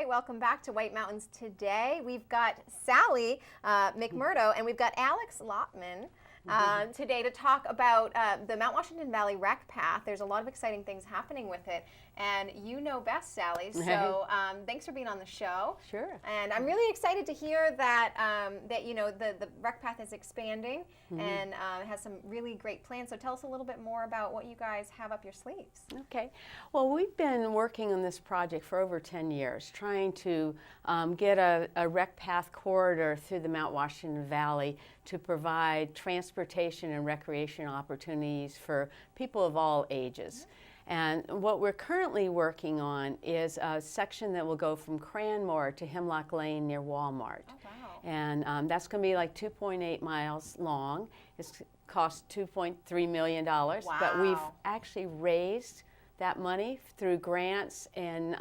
right, welcome back to White Mountains Today. We've got Sally McMurdo and we've got Alex Lotman today to talk about the Mount Washington Valley Rec Path. There's a lot of exciting things happening with it, and you know best, Sally, so thanks for being on the show. Sure. And I'm really excited to hear that, that you know, the rec path is expanding and has some really great plans, so tell us a little bit more about what you guys have up your sleeves. Okay. Well, we've been working on this project for over 10 years, trying to get a rec path corridor through the Mount Washington Valley to provide transportation and recreational opportunities for people of all ages. And what we're currently working on is a section that will go from Cranmore to Hemlock Lane near Walmart. Oh, wow. And that's going to be like 2.8 miles long. It's cost $2.3 million. Wow. But we've actually raised that money through grants and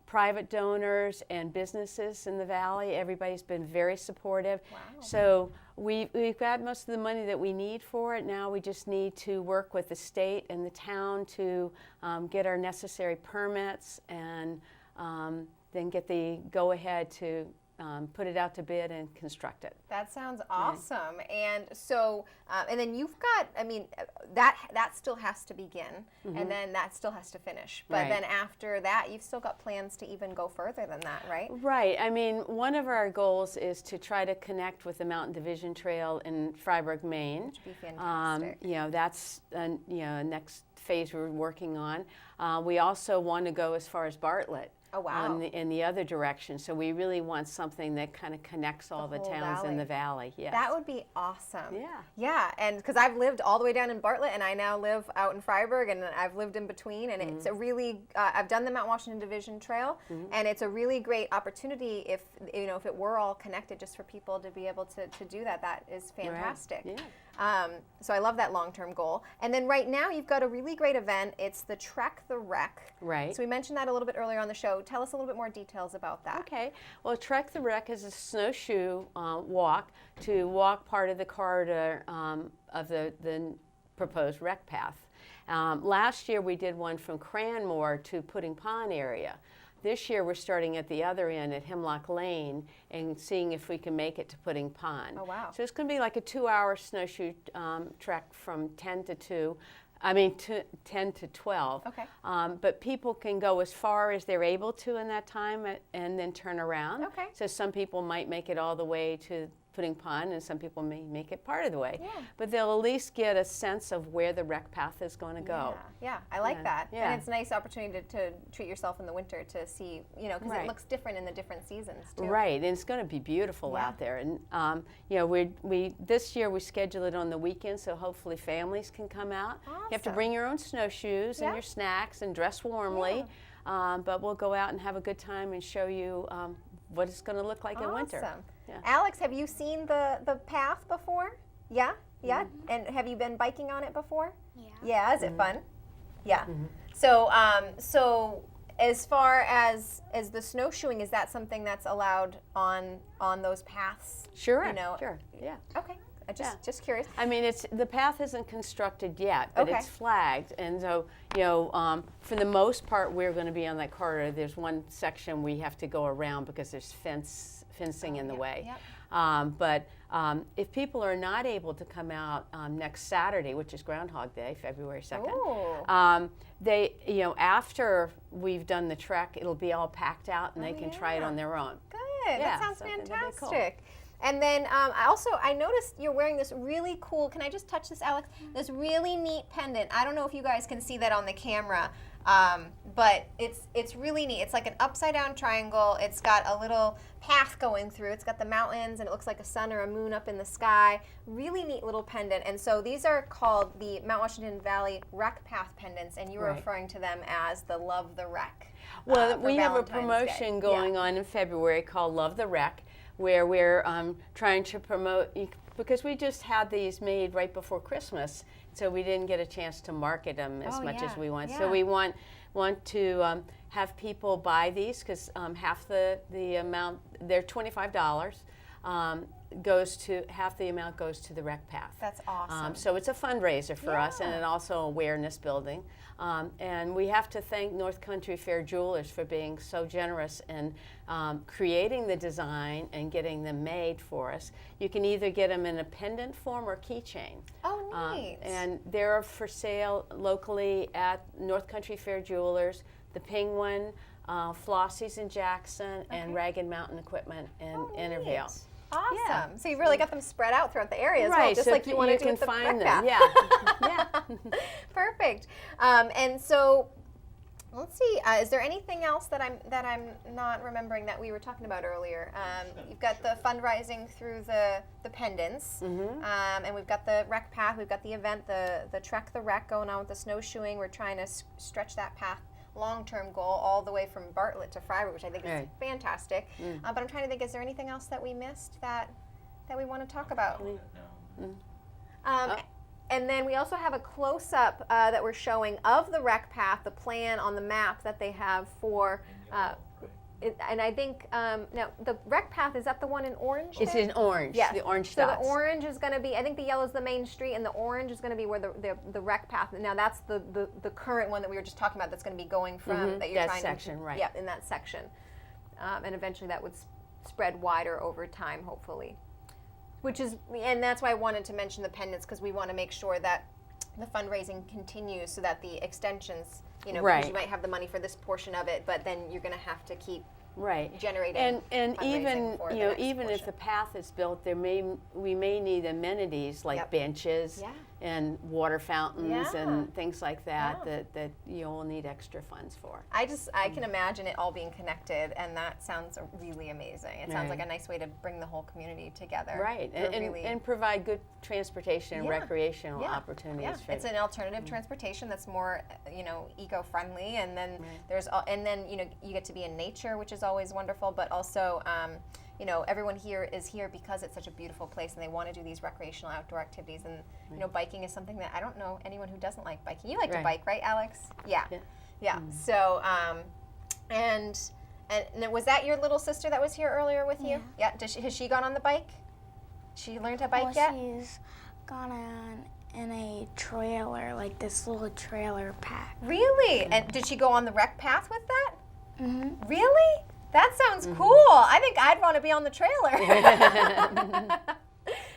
private donors and businesses in the valley. Everybody's been very supportive. Wow. So we've got most of the money that we need for it. Now we just need to work with the state and the town to get our necessary permits and then get the go-ahead to put it out to bid and construct it. That sounds awesome. And so, and then you've got, I mean, that still has to begin, and then that still has to finish. But then after that, you've still got plans to even go further than that, right? Right. I mean, one of our goals is to try to connect with the Mountain Division Trail in Fryeburg, Maine. Which would be fantastic. You know, that's next phase we're working on. We also want to go as far as Bartlett. Oh, wow. In the other direction. So we really want something that kind of connects all the towns in the valley. Yes. That would be awesome. Yeah. Yeah, and because I've lived all the way down in Bartlett, and I now live out in Fryeburg, and I've lived in between, and it's a really, I've done the Mount Washington Division Trail, and it's a really great opportunity if, you know, if it were all connected just for people to be able to do that. That is fantastic. Right. Yeah. So I love that long-term goal. And then right now you've got a really great event. It's the Trek the Wreck. Right. So we mentioned that a little bit earlier on the show. Tell us a little bit more details about that. Okay. Well, Trek the Wreck is a snowshoe walk to walk part of the corridor of the proposed rec path. Last year we did one from Cranmore to Pudding Pond area. This year we're starting at the other end at Hemlock Lane and seeing if we can make it to Pudding Pond. Oh, wow. So it's going to be like a 2-hour snowshoe trek from 10 to 2. I mean, 10 to 12. Okay. But people can go as far as they're able to in that time and then turn around. Okay. So some people might make it all the way to Pudding Pond, and some people may make it part of the way. Yeah. But they'll at least get a sense of where the rec path is going to go. Yeah, I like that. Yeah. And it's a nice opportunity to treat yourself in the winter to see, you know, because it looks different in the different seasons too. Right, and it's going to be beautiful out there. And you know, we this year we schedule it on the weekend, so hopefully families can come out. Awesome. You have to bring your own snowshoes and your snacks and dress warmly. But we'll go out and have a good time and show you what it's going to look like in winter. Yeah. Alex, have you seen the path before? Yeah? Yeah? And have you been biking on it before? Yeah. Yeah, is it fun? Yeah. So so as far as the snowshoeing, is that something that's allowed on those paths? Sure. You know? Sure. Yeah. Okay. Just curious. I mean, the path isn't constructed yet, but it's flagged, and so you know, for the most part, we're going to be on that corridor. There's one section we have to go around because there's fencing in the way. Yep. But if people are not able to come out next Saturday, which is Groundhog Day, February 2nd, they, you know, after we've done the trek, it'll be all packed out, and they can try it on their own. Good. Yeah, that sounds so that'd be fantastic. cool. And then I noticed you're wearing this really cool, can I just touch this, Alex? This really neat pendant. I don't know if you guys can see that on the camera, but it's really neat. It's like an upside down triangle. It's got a little path going through. It's got the mountains, and it looks like a sun or a moon up in the sky. Really neat little pendant. And so these are called the Mount Washington Valley Rec Path pendants, and you were referring to them as the Love the Rec. Well, we have a Valentine's promotion Day. going on in February called Love the Rec, where we're trying to promote, because we just had these made right before Christmas, so we didn't get a chance to market them as much as we want. So we want to have people buy these, because half the amount, they're $25. half the amount goes to the rec path. That's awesome. So it's a fundraiser for us, and Yeah. it also awareness building. And we have to thank North Country Fair Jewelers for being so generous in creating the design and getting them made for us. You can either get them in a pendant form or keychain. Oh, neat. And they're for sale locally at North Country Fair Jewelers, the Penguin, Flossie's in Jackson, and Ragged Mountain Equipment in Intervale. Neat. Awesome. Yeah. So you've really got them spread out throughout the area as well, Right, just so like you want to do can with the find rec them. path. Yeah, yeah. Perfect. And so, let's see. Is there anything else that I'm not remembering that we were talking about earlier? You've got the fundraising through the pendants, and we've got the rec path. We've got the event, the Trek the Rec going on with the snowshoeing. We're trying to stretch that path. Long-term goal all the way from Bartlett to Freiburg, which I think is fantastic. But I'm trying to think, is there anything else that we missed that we want to talk about? And then we also have a close-up that we're showing of the rec path, the plan on the map that they have for. And I think now the rec path, is that the one in orange? It's in orange. Yes. The orange So dots. the orange is going to be, I think the yellow is the main street, and the orange is going to be where the rec path. Now that's the current one that we were just talking about. That's going to be going from that you're that trying section, to, right? Yeah, in that section, and eventually that would spread wider over time, hopefully. And that's why I wanted to mention the pendants, because we want to make sure that the fundraising continues so that the extensions, because you might have the money for this portion of it, but then you're going to have to keep generating. And even for even if the path is built, we may need amenities like benches and water fountains and things like that that you'll need extra funds for. I can imagine it all being connected, and that sounds really amazing. It sounds like a nice way to bring the whole community together. Right, and provide good transportation and recreational opportunities. Yeah, it's an alternative transportation that's more, eco-friendly, and then you get to be in nature, which is always wonderful, but also, everyone here is here because it's such a beautiful place, and they want to do these recreational outdoor activities, and biking is something that I don't know anyone who doesn't like biking. You like to bike, right, Alex? Yeah. So, and was that your little sister that was here earlier with you? Yeah. Has she gone on the bike? She learned to bike yet? She's gone on in a trailer, like this little trailer pack. Really? And did she go on the rec path with that? Mm-hmm. Really? That sounds cool. I think I'd want to be on the trailer.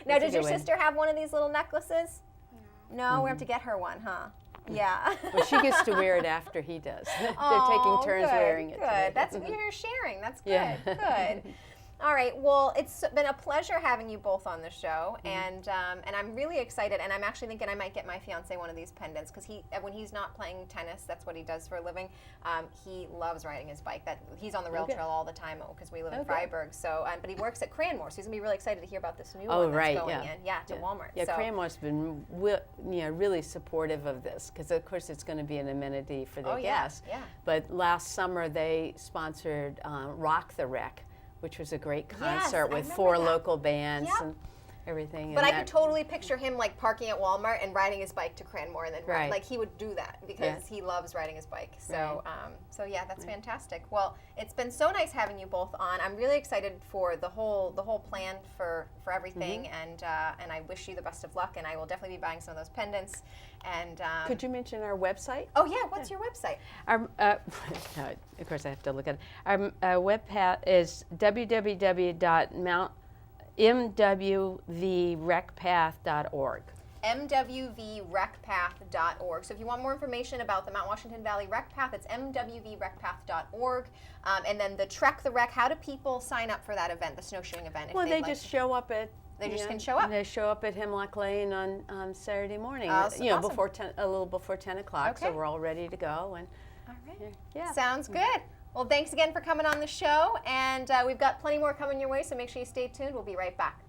Now, does your sister have one of these little necklaces? No, we have to get her one, huh? Yeah. Well, she gets to wear it after he does. They're taking turns wearing it. Good. That's you're sharing. That's good. Yeah. Good. All right. Well, it's been a pleasure having you both on the show, and I'm really excited. And I'm actually thinking I might get my fiance one of these pendants, because when he's not playing tennis, that's what he does for a living. He loves riding his bike. He's on the rail trail all the time because we live in Freiburg. So, but he works at Cranmore, so he's gonna be really excited to hear about this new one that's going in. Yeah, to Walmart. Yeah, Cranmore's been really supportive of this, because of course it's going to be an amenity for their guests. Yeah. But last summer they sponsored Rock the Rec, which was a great concert with 4 local bands and everything. But I could totally picture him like parking at Walmart and riding his bike to Cranmore, and then like he would do that because he loves riding his bike. So so yeah, that's fantastic. Well, it's been so nice having you both on. I'm really excited for the whole plan for everything, and I wish you the best of luck. And I will definitely be buying some of those pendants. And could you mention our website? Oh yeah, what's your website? Our, of course I have to look at it. Our web path is www.mwvrecpath.org. mwvrecpath.org. So if you want more information about the Mount Washington Valley Rec Path, it's mwvrecpath.org. And then the Trek the Rec, how do people sign up for that event, the snowshoeing event? Well, they just show up at. They just can show up. They show up at Hemlock Lane on Saturday morning. Awesome. Before a little before 10 o'clock. So we're all ready to go. And all right. Yeah. Sounds good. Well, thanks again for coming on the show, and we've got plenty more coming your way. So make sure you stay tuned. We'll be right back.